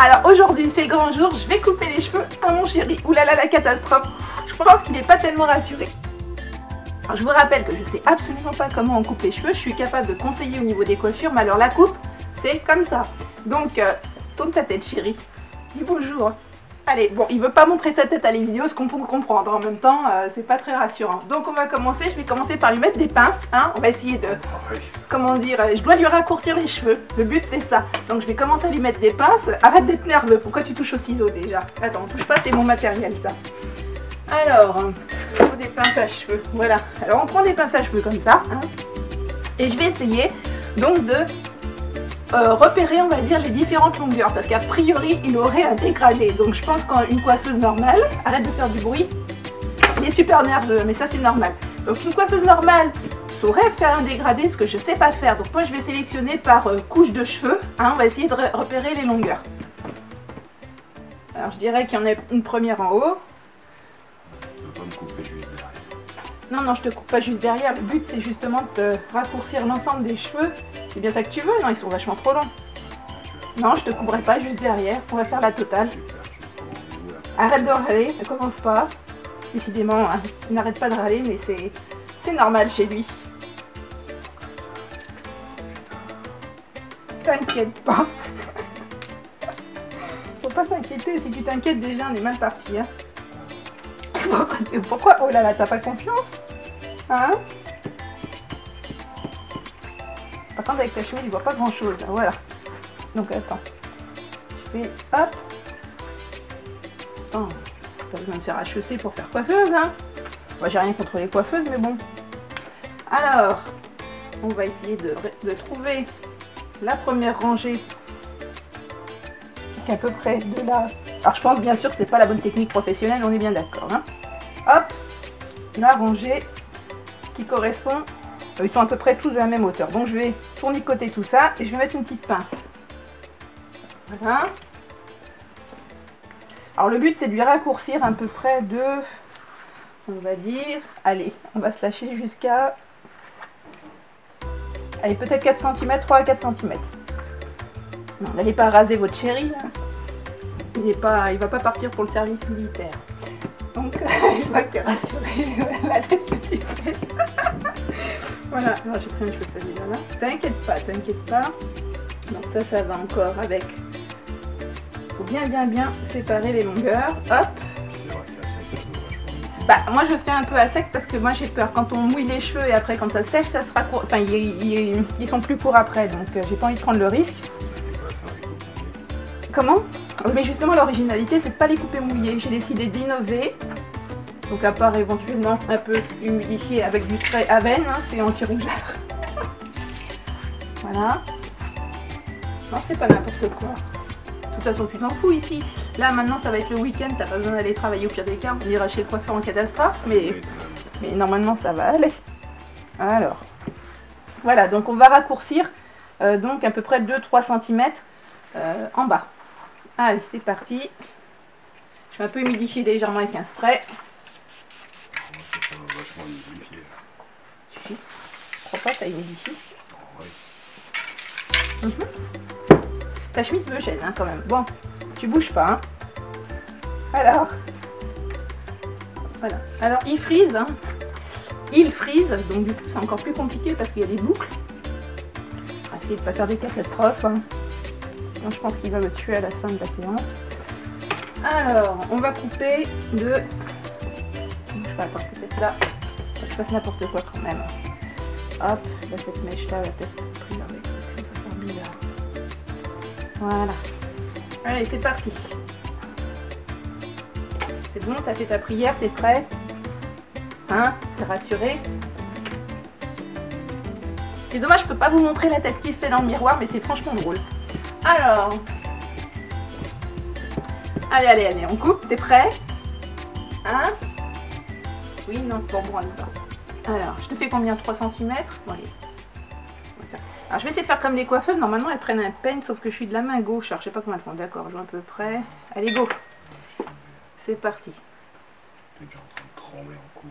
Alors aujourd'hui c'est le grand jour, je vais couper les cheveux à mon chéri. Ouh là là, la catastrophe. Je pense qu'il n'est pas tellement rassuré. Alors, je vous rappelle que je sais absolument pas comment on coupe les cheveux. Je suis capable de conseiller au niveau des coiffures, mais alors la coupe, c'est comme ça. Donc tourne ta tête chéri. Dis bonjour. Allez, bon, il veut pas montrer sa tête à les vidéos, ce qu'on peut comprendre. En même temps, c'est pas très rassurant. Donc on va commencer, je vais commencer par lui mettre des pinces. Hein. On va essayer de, comment dire, je dois lui raccourcir les cheveux. Le but c'est ça. Donc je vais commencer à lui mettre des pinces. Arrête d'être nerveux, pourquoi tu touches au ciseau déjà? Attends, touche pas, c'est mon matériel ça. Alors, il faut des pinces à cheveux. Voilà, alors on prend des pinces à cheveux comme ça. Hein. Et je vais essayer donc de repérer, on va dire, les différentes longueurs, parce qu'a priori il aurait un dégradé. Donc je pense qu'une coiffeuse normale, arrête de faire du bruit, il est super nerveux, mais ça c'est normal. Donc une coiffeuse normale saurait faire un dégradé, ce que je sais pas faire. Donc moi je vais sélectionner par couche de cheveux. Hein, on va essayer de repérer les longueurs. Alors je dirais qu'il y en a une première en haut. Tu peux pas me couper juste derrière. Non, non, je te coupe pas juste derrière. Le but c'est justement de te raccourcir l'ensemble des cheveux. C'est bien ça que tu veux? Non, ils sont vachement trop longs. Non, je te couperai pas juste derrière. On va faire la totale. Arrête de râler, ne commence pas. Décidément, hein, il n'arrête pas de râler, mais c'est normal chez lui. T'inquiète pas. Faut pas s'inquiéter. Si tu t'inquiètes déjà, on est mal parti. Hein. Pourquoi? Oh là là, t'as pas confiance? Hein? Par contre, avec ta chemise, il voit pas grand chose. Voilà. Donc, attends. Je fais hop. Attends, pas besoin de faire HEC pour faire coiffeuse, hein. Moi, j'ai rien contre les coiffeuses, mais bon. Alors, on va essayer de trouver la première rangée qui est à peu près de là. Alors, je pense bien sûr que c'est pas la bonne technique professionnelle, on est bien d'accord. Hein. Hop, la rangée qui correspond. Ils sont à peu près tous de la même hauteur. Donc je vais tournicoter tout ça et je vais mettre une petite pince. Voilà. Alors le but c'est de lui raccourcir à peu près de, on va dire, allez, on va se lâcher jusqu'à, allez, peut-être 4 cm, 3 à 4 cm. Non, n'allez pas raser votre chéri. Hein. Il va pas partir pour le service militaire. Donc je vois que tu es rassurée. La tête que tu fais. Voilà, j'ai pris un cheveu celui-là. T'inquiète pas, t'inquiète pas. Donc ça va encore avec. Faut bien séparer les longueurs. Hop. Bah moi je fais un peu à sec parce que moi j'ai peur quand on mouille les cheveux et après quand ça sèche ça sera court. Enfin ils sont plus courts après donc j'ai pas envie de prendre le risque. Comment? Mais justement l'originalité c'est de pas les couper mouillés. J'ai décidé d'innover. Donc à part éventuellement un peu humidifier avec du spray Aven, hein, c'est anti-rougeur. Voilà. Non, c'est pas n'importe quoi. De toute façon, tu t'en fous ici. Là, maintenant, ça va être le week-end, t'as pas besoin d'aller travailler au pire des cas. On ira chez le coiffeur en catastrophe, mais normalement, ça va aller. Alors, voilà, donc on va raccourcir donc à peu près 2-3 cm en bas. Allez, c'est parti. Je vais un peu humidifier légèrement avec un spray. Vachement humidifié. Si. Je crois pas que t'as humidifié. Ta chemise me gêne hein, quand même. Bon, tu bouges pas. Hein. Alors, voilà. Alors, il frise. Hein. Il frise, donc du coup, c'est encore plus compliqué parce qu'il y a des boucles. On va essayer de pas faire des catastrophes. Hein. Sinon, je pense qu'il va me tuer à la fin de la séance. Alors, on va couper de. Je vais attendre peut-être là. Je fasse n'importe quoi quand même. Hop, là, cette mèche là va peut-être pris avec parce que ça fait bizarre. Voilà. Allez, c'est parti. C'est bon, t'as fait ta prière, t'es prêt? Hein? T'es rassuré? C'est dommage, je peux pas vous montrer la tête qu'il fait dans le miroir, mais c'est franchement drôle. Alors. Allez, on coupe, t'es prêt? Hein? Oui, non, bon, on y va. Alors, je te fais combien? 3 cm? Bon, allez. Alors, je vais essayer de faire comme les coiffeuses. Normalement, elles prennent un peigne, sauf que je suis de la main gauche. Alors, je sais pas comment elles font. D'accord, je vois à peu près. Allez, go! C'est parti. T'es déjà en train de trembler en coupe.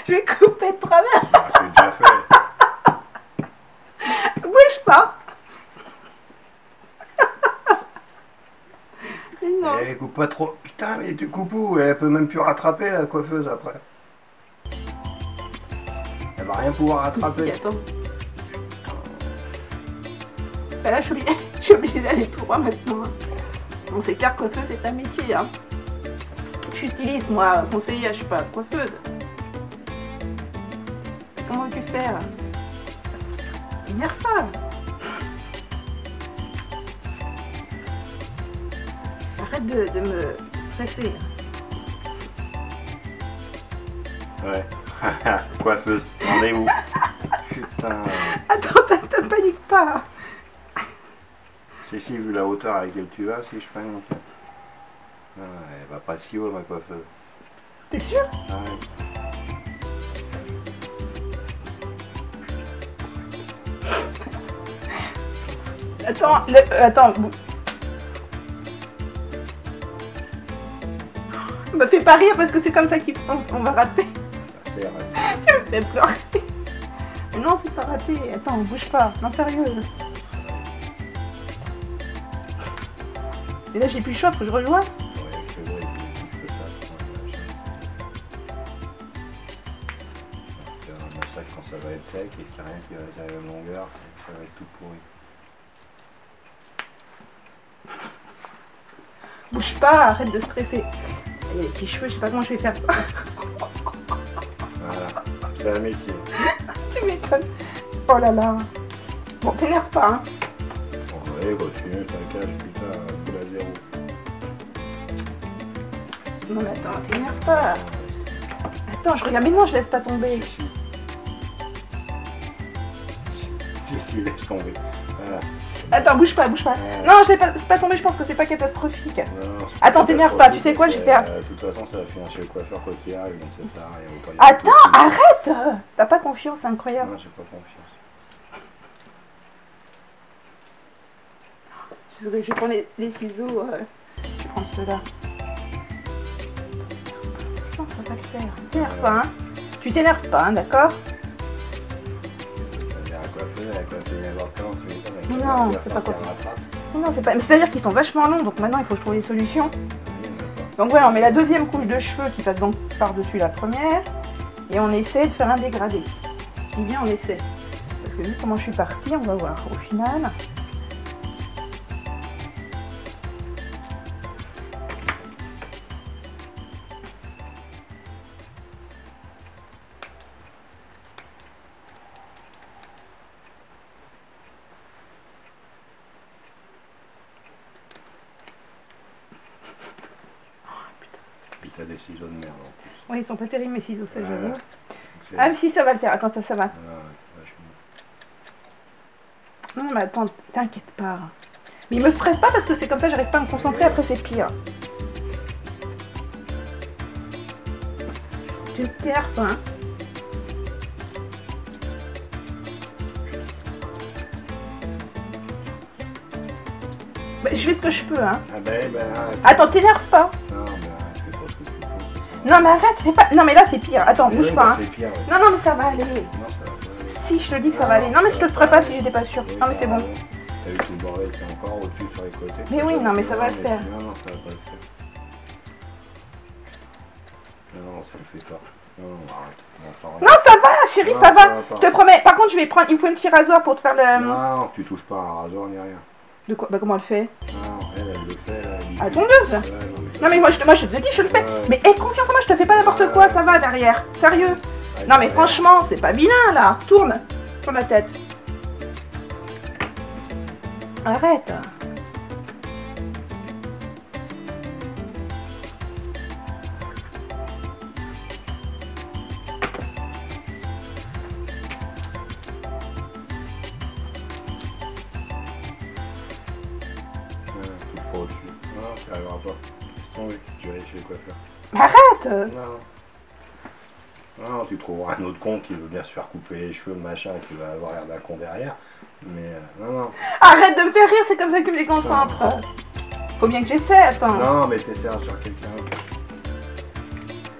Je vais couper de travers. Ah, c'est déjà fait. Bouge pas. Mais non. Eh, coupe pas trop. Putain, mais tu coupes où? Elle peut même plus rattraper la coiffeuse après. Elle va rien pouvoir rattraper. Si, attends. Bah là, je suis obligée d'aller tout droit maintenant. Bon, c'est clair, coiffeuse, c'est un métier. Hein. Je suis styliste, moi, conseillère, je suis pas coiffeuse. Mais comment veux-tu faire? T'énerve pas. Arrête de me stresser. Ouais. Coiffeuse, on est où? Putain. Attends, te panique pas. Si, vu la hauteur à laquelle tu vas, si je panique. Ah, elle va pas si haut, ma coiffeuse. T'es sûr? Ah, ouais. Attends, attends. Me fais pas rire parce que c'est comme ça qu'on va rater. C'est vrai. Tu me fais pleurer. Mais non, c'est pas raté. Attends, bouge pas. Non, sérieux. Et là, j'ai plus le choix, faut que je rejoigne. Ouais, c'est vrai, il faut ça. C'est un massage quand ça va être sec et qu'il n'y a rien qui va être à la même longueur, ça va être tout pourri. Bouge pas, arrête de stresser. Et les petits cheveux, je sais pas comment je vais faire ça. Voilà, c'est un métier. Tu m'étonnes. Oh là là. Bon, t'énerve pas, hein. Bon, allez, continue, t'inquiète, putain, c'est la zéro. Non mais attends, t'énerve pas. Attends, je regarde, mais non, je laisse pas tomber. Si, laisse tomber. Voilà. Attends, bouge pas, bouge pas. Non, je laisse pas tomber, je pense que c'est pas catastrophique. Non, Attends, t'énerve pas, tu sais quoi, je vais faire. De toute façon, ça va finir chez le coiffeur quoi qu'il arrive, donc c'est ça. Attends, arrête. T'as pas confiance, c'est incroyable. Non, j'ai pas confiance. Je vais prendre les ciseaux, je vais prendre ceux-là. Non, ça va le faire. T'énerve pas, hein. Tu t'énerves pas, hein, d'accord? Mais non, c'est pas quoi. Non, c'est pas. C'est-à-dire qu'ils sont vachement longs, donc maintenant il faut que je trouve des solutions. Donc voilà, on met la deuxième couche de cheveux qui passe donc par-dessus la première. Et on essaie de faire un dégradé. Je dis bien on essaie. Parce que vu comment je suis partie, on va voir. Au final. Puis t'as des ciseaux de merde en plus. Oui, ils sont pas terribles mes ciseaux, ça j'avoue. Donc, Ah mais si, ça va le faire. Attends, ça va. Non mais attends, t'inquiète pas. Mais il me stresse pas parce que c'est comme ça, j'arrive pas à me concentrer, après c'est pire. Tu ne t'énerves pas, hein. Bah, je fais ce que je peux, hein. Ah ben, arrête. Attends, t'énerve pas. Non, mais arrête, fais pas ce que tu peux. Non mais arrête, fais pas. Non mais là c'est pire. Attends, bouge pas, hein. C'est pire, ouais. Non, non mais ça va aller. Non, ça va pas aller. Si, je te dis que ça va aller. Non mais je te le ferai pas si j'étais pas sûre. Oui, Non mais c'est bon. T'as vu tout le bordel qui est encore au-dessus sur les côtés. Mais oui, non mais ça va le faire. Non, ça va pas le faire. Non, ça le fait pas. Non, arrête. Non, ça va, chérie, ça va. Je te promets. Par contre, je vais prendre. Il me faut un petit rasoir pour te faire le. Non, tu touches pas à un rasoir ni rien. De quoi? Bah comment elle fait? Non, elle le fait. À tondeuse. Non mais moi je te dis, je le fais. Mais aie confiance en moi, je te fais pas n'importe quoi, ça va derrière. Sérieux. Non mais franchement, c'est pas vilain là. Tourne. Tourne la tête. Arrête. Touche pas au-dessus. Non, tu arriveras pas. Laisse tomber, tu vas aller chez le coiffeur. Arrête. Non. Non, tu trouveras un autre con qui veut bien se faire couper les cheveux, machin, qui va avoir l'air d'un con derrière. Mais non. Arrête de me faire rire, c'est comme ça que je me déconcentre. Faut bien que j'essaie, attends. Non, mais t'essaies sur quelqu'un.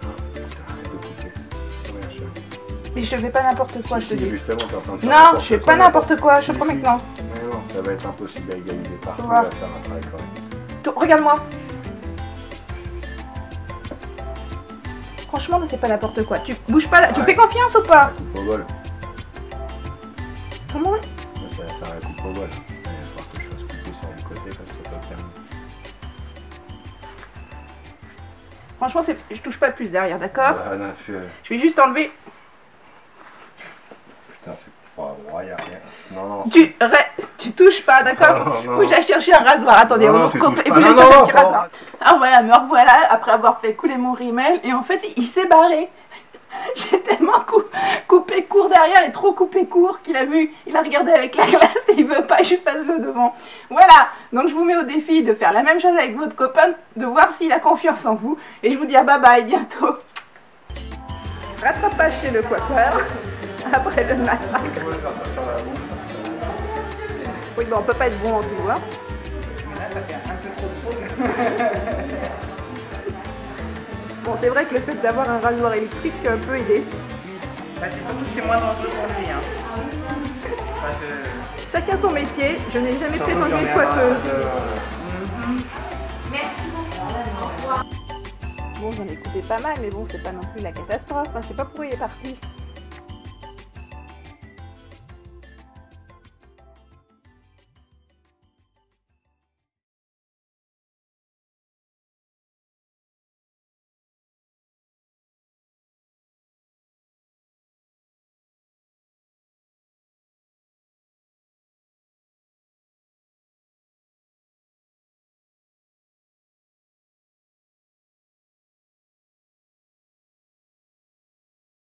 Ah, putain, arrête de couper. Ouais, chat. Mais je fais pas n'importe quoi, je te dis. Justement, t'es en train de faire Non, je fais pas n'importe quoi, je te promets que non. Mais non, ça va être impossible à égaliser partout, Voilà. à faire un travail correct. Regarde-moi. Franchement, c'est pas n'importe quoi. Tu bouges pas là. Tu fais confiance ou pas? Coupe au vol. Comment? Là, ça va faire la coupe au vol. Il va falloir que je fasse couper sur les côtés comme ça peut terminer. Franchement, je touche pas plus derrière, d'accord? Ah, non, Je vais juste enlever. Putain, c'est pas droit, y'a rien. Non, non. Tu touches pas, d'accord? Non, non. Faut que j'aille chercher un rasoir. Attendez, Non, on non, vous tu recoupe. touches Il pas. faut que j'aille Non, chercher non, un petit non. rasoir. Ah voilà, me revoilà après avoir fait couler mon rimel. Et en fait, il s'est barré. J'ai tellement coupé court derrière et trop coupé court qu'il a vu, il a regardé avec la glace et il veut pas que je fasse le devant. Voilà, donc je vous mets au défi de faire la même chose avec votre copain, de voir s'il a confiance en vous. Et je vous dis à bye bye, bientôt. Rattrapage chez le coiffeur après le massacre. Oui, bon, on peut pas être bon en tout, hein. Bon, c'est vrai que le fait d'avoir un rasoir électrique, c'est un peu aidé. Bah, c'est surtout que c'est moins dangereux pour lui. Hein. Chacun son métier, je n'ai jamais prétendu être coiffeuse. Bon, j'en ai coupé pas mal, mais bon, c'est pas non plus la catastrophe. Hein. Je sais pas pourquoi il est parti.